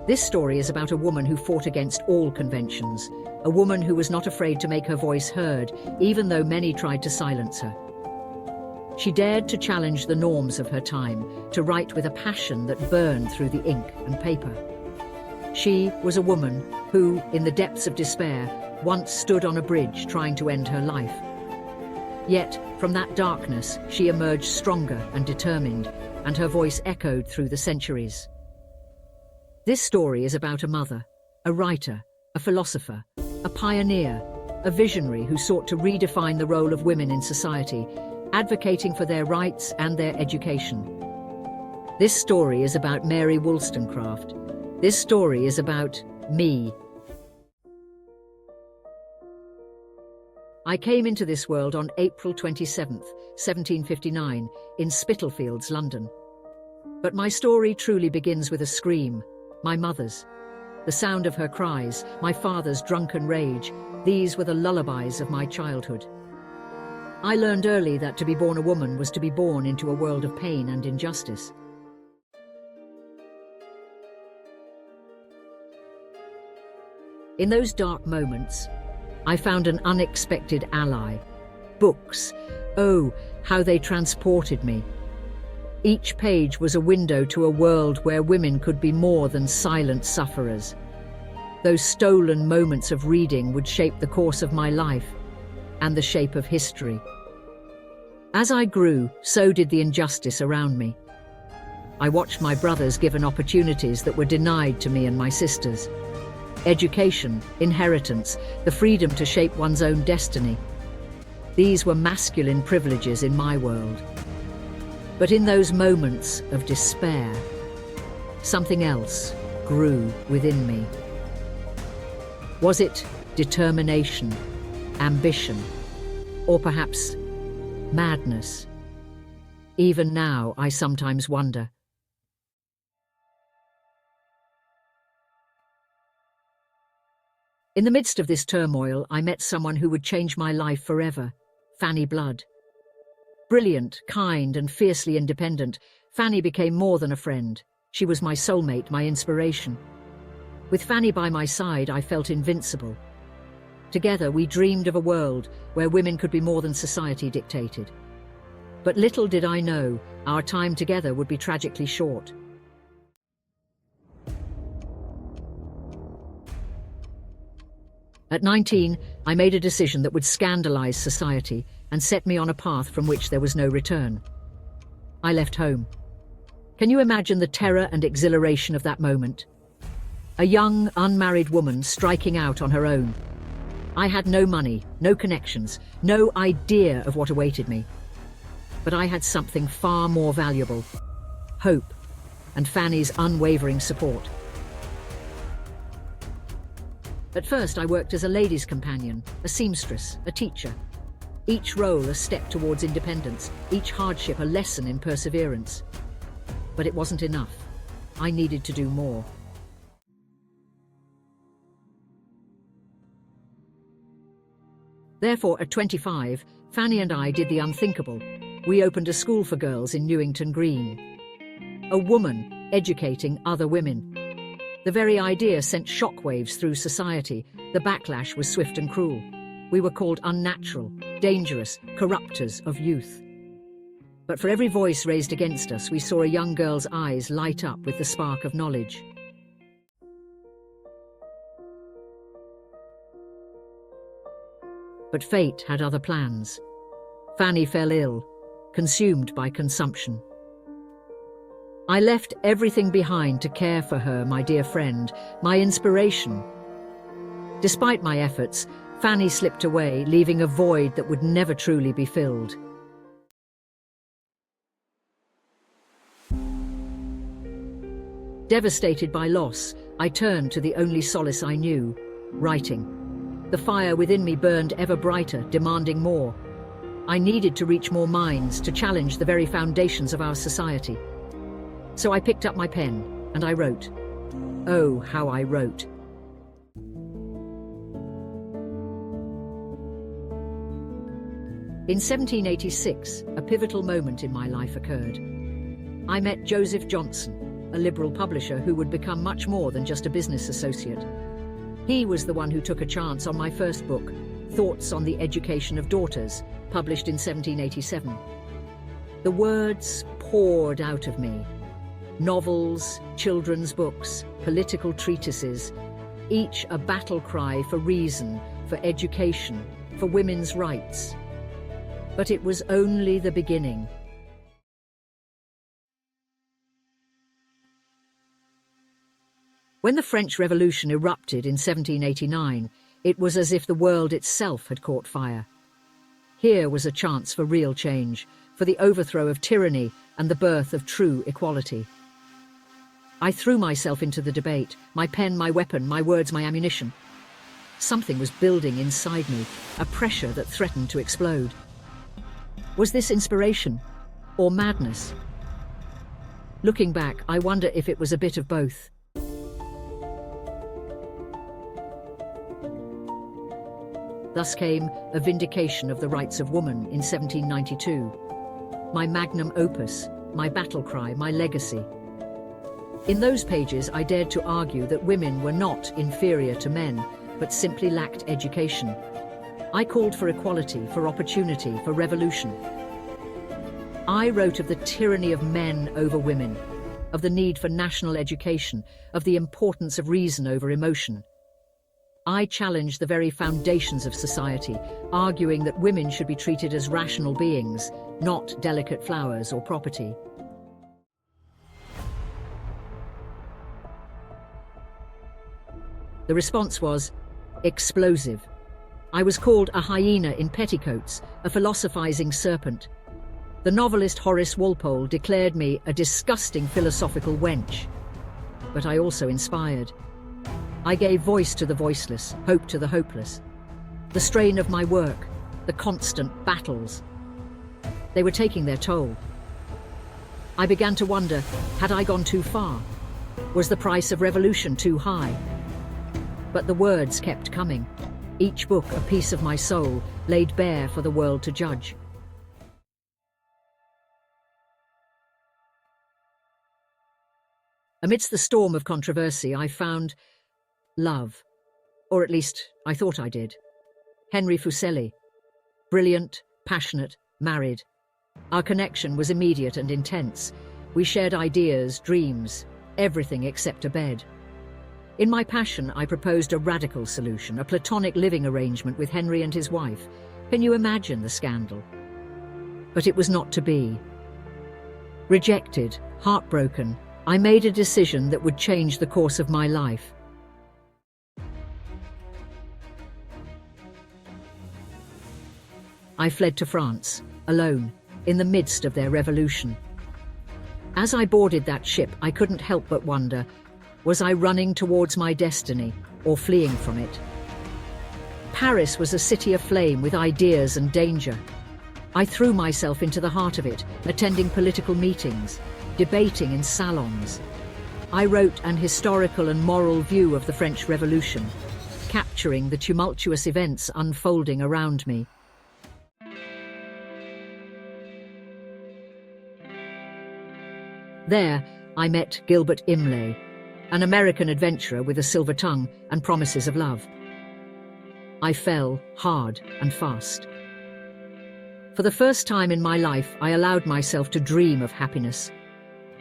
This story is about a woman who fought against all conventions, a woman who was not afraid to make her voice heard, even though many tried to silence her. She dared to challenge the norms of her time, to write with a passion that burned through the ink and paper. She was a woman who, in the depths of despair, once stood on a bridge trying to end her life. Yet, from that darkness, she emerged stronger and determined, and her voice echoed through the centuries. This story is about a mother, a writer, a philosopher, a pioneer, a visionary who sought to redefine the role of women in society, advocating for their rights and their education. This story is about Mary Wollstonecraft. This story is about me. I came into this world on April 27th, 1759, in Spitalfields, London. But my story truly begins with a scream, my mother's. The sound of her cries, my father's drunken rage, these were the lullabies of my childhood. I learned early that to be born a woman was to be born into a world of pain and injustice. In those dark moments, I found an unexpected ally. Books. Oh, how they transported me. Each page was a window to a world where women could be more than silent sufferers. Those stolen moments of reading would shape the course of my life and the shape of history. As I grew, so did the injustice around me. I watched my brothers given opportunities that were denied to me and my sisters. Education, inheritance, the freedom to shape one's own destiny. These were masculine privileges in my world. But in those moments of despair, something else grew within me. Was it determination, ambition, or perhaps madness? Even now, I sometimes wonder. In the midst of this turmoil, I met someone who would change my life forever, Fanny Blood. Brilliant, kind, and fiercely independent, Fanny became more than a friend. She was my soulmate, my inspiration. With Fanny by my side, I felt invincible. Together, we dreamed of a world where women could be more than society dictated. But little did I know, our time together would be tragically short. At 19, I made a decision that would scandalize society and set me on a path from which there was no return. I left home. Can you imagine the terror and exhilaration of that moment? A young, unmarried woman striking out on her own. I had no money, no connections, no idea of what awaited me. But I had something far more valuable: hope and Fanny's unwavering support. At first, I worked as a lady's companion, a seamstress, a teacher. Each role a step towards independence, each hardship a lesson in perseverance. But it wasn't enough. I needed to do more. Therefore, at 25, Fanny and I did the unthinkable. We opened a school for girls in Newington Green. A woman educating other women. The very idea sent shockwaves through society. The backlash was swift and cruel. We were called unnatural, dangerous, corrupters of youth. But for every voice raised against us, we saw a young girl's eyes light up with the spark of knowledge. But fate had other plans. Fanny fell ill, consumed by consumption. I left everything behind to care for her, my dear friend, my inspiration. Despite my efforts, Fanny slipped away, leaving a void that would never truly be filled. Devastated by loss, I turned to the only solace I knew: writing. The fire within me burned ever brighter, demanding more. I needed to reach more minds, to challenge the very foundations of our society. So I picked up my pen, and I wrote. Oh, how I wrote. In 1786, a pivotal moment in my life occurred. I met Joseph Johnson, a liberal publisher who would become much more than just a business associate. He was the one who took a chance on my first book, Thoughts on the Education of Daughters, published in 1787. The words poured out of me. Novels, children's books, political treatises, each a battle cry for reason, for education, for women's rights. But it was only the beginning. When the French Revolution erupted in 1789, it was as if the world itself had caught fire. Here was a chance for real change, for the overthrow of tyranny and the birth of true equality. I threw myself into the debate, my pen, my weapon, my words, my ammunition. Something was building inside me, a pressure that threatened to explode. Was this inspiration or madness? Looking back, I wonder if it was a bit of both. Thus came A Vindication of the Rights of Woman in 1792. My magnum opus, my battle cry, my legacy. In those pages, I dared to argue that women were not inferior to men, but simply lacked education. I called for equality, for opportunity, for revolution. I wrote of the tyranny of men over women, of the need for national education, of the importance of reason over emotion. I challenged the very foundations of society, arguing that women should be treated as rational beings, not delicate flowers or property. The response was explosive. I was called a hyena in petticoats, a philosophizing serpent. The novelist Horace Walpole declared me a disgusting philosophical wench. But I also inspired. I gave voice to the voiceless, hope to the hopeless. The strain of my work, the constant battles, they were taking their toll. I began to wonder, had I gone too far? Was the price of revolution too high? But the words kept coming. Each book a piece of my soul, laid bare for the world to judge. Amidst the storm of controversy, I found love. Or at least, I thought I did. Henry Fuseli. Brilliant, passionate, married. Our connection was immediate and intense. We shared ideas, dreams, everything except a bed. In my passion, I proposed a radical solution, a platonic living arrangement with Henry and his wife. Can you imagine the scandal? But it was not to be. Rejected, heartbroken, I made a decision that would change the course of my life. I fled to France, alone, in the midst of their revolution. As I boarded that ship, I couldn't help but wonder, was I running towards my destiny or fleeing from it? Paris was a city aflame with ideas and danger. I threw myself into the heart of it, attending political meetings, debating in salons. I wrote an historical and moral view of the French Revolution, capturing the tumultuous events unfolding around me. There, I met Gilbert Imlay, an American adventurer with a silver tongue and promises of love. I fell hard and fast. For the first time in my life, I allowed myself to dream of happiness.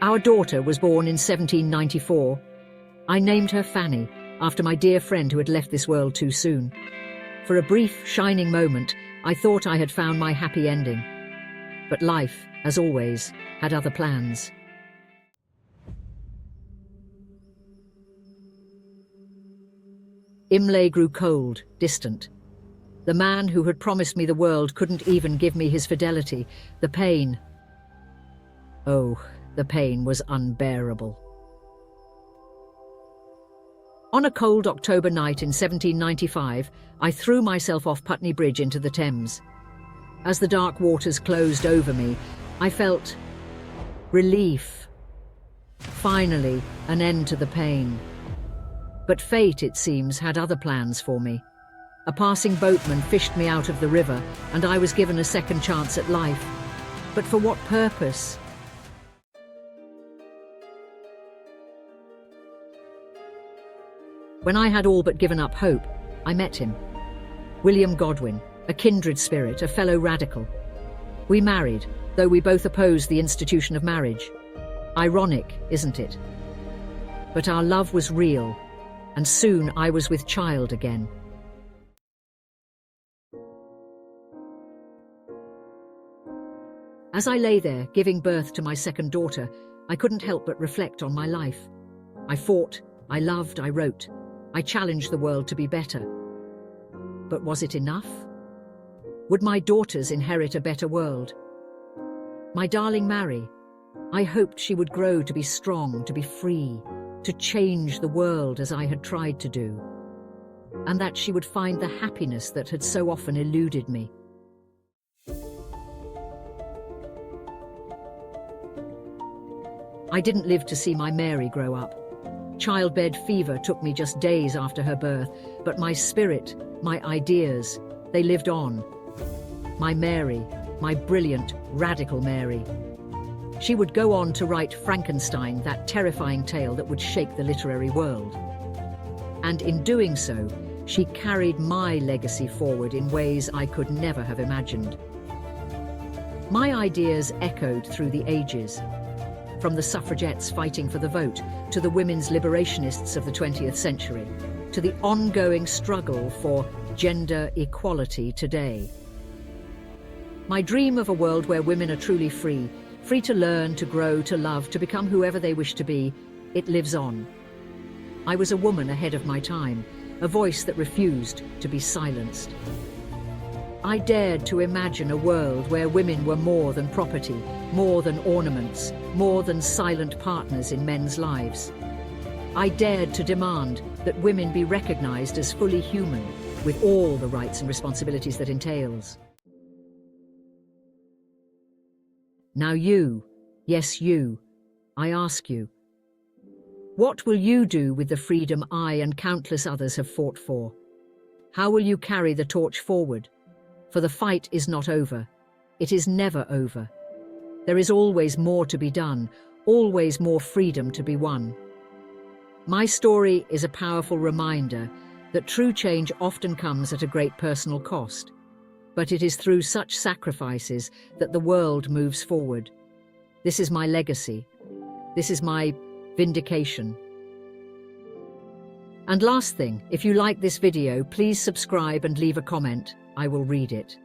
Our daughter was born in 1794. I named her Fanny, after my dear friend who had left this world too soon. For a brief, shining moment, I thought I had found my happy ending. But life, as always, had other plans. Imlay grew cold, distant. The man who had promised me the world couldn't even give me his fidelity. The pain. Oh, the pain was unbearable. On a cold October night in 1795, I threw myself off Putney Bridge into the Thames. As the dark waters closed over me, I felt relief. Finally, an end to the pain. But fate, it seems, had other plans for me. A passing boatman fished me out of the river, and I was given a second chance at life. But for what purpose? When I had all but given up hope, I met him. William Godwin, a kindred spirit, a fellow radical. We married, though we both opposed the institution of marriage. Ironic, isn't it? But our love was real, and soon I was with child again. As I lay there, giving birth to my second daughter, I couldn't help but reflect on my life. I fought, I loved, I wrote. I challenged the world to be better. But was it enough? Would my daughters inherit a better world? My darling Mary, I hoped she would grow to be strong, to be free, to change the world as I had tried to do, and that she would find the happiness that had so often eluded me. I didn't live to see my Mary grow up. Childbed fever took me just days after her birth, but my spirit, my ideas, they lived on. My Mary, my brilliant, radical Mary. She would go on to write Frankenstein, that terrifying tale that would shake the literary world. And in doing so, she carried my legacy forward in ways I could never have imagined. My ideas echoed through the ages, from the suffragettes fighting for the vote, to the women's liberationists of the 20th century, to the ongoing struggle for gender equality today. My dream of a world where women are truly free, free to learn, to grow, to love, to become whoever they wish to be, it lives on. I was a woman ahead of my time, a voice that refused to be silenced. I dared to imagine a world where women were more than property, more than ornaments, more than silent partners in men's lives. I dared to demand that women be recognized as fully human, with all the rights and responsibilities that entails. Now you, yes you, I ask you, what will you do with the freedom I and countless others have fought for? How will you carry the torch forward? For the fight is not over. It is never over. There is always more to be done, always more freedom to be won. My story is a powerful reminder that true change often comes at a great personal cost. But it is through such sacrifices that the world moves forward. This is my legacy. This is my vindication. And last thing, if you like this video, please subscribe and leave a comment. I will read it.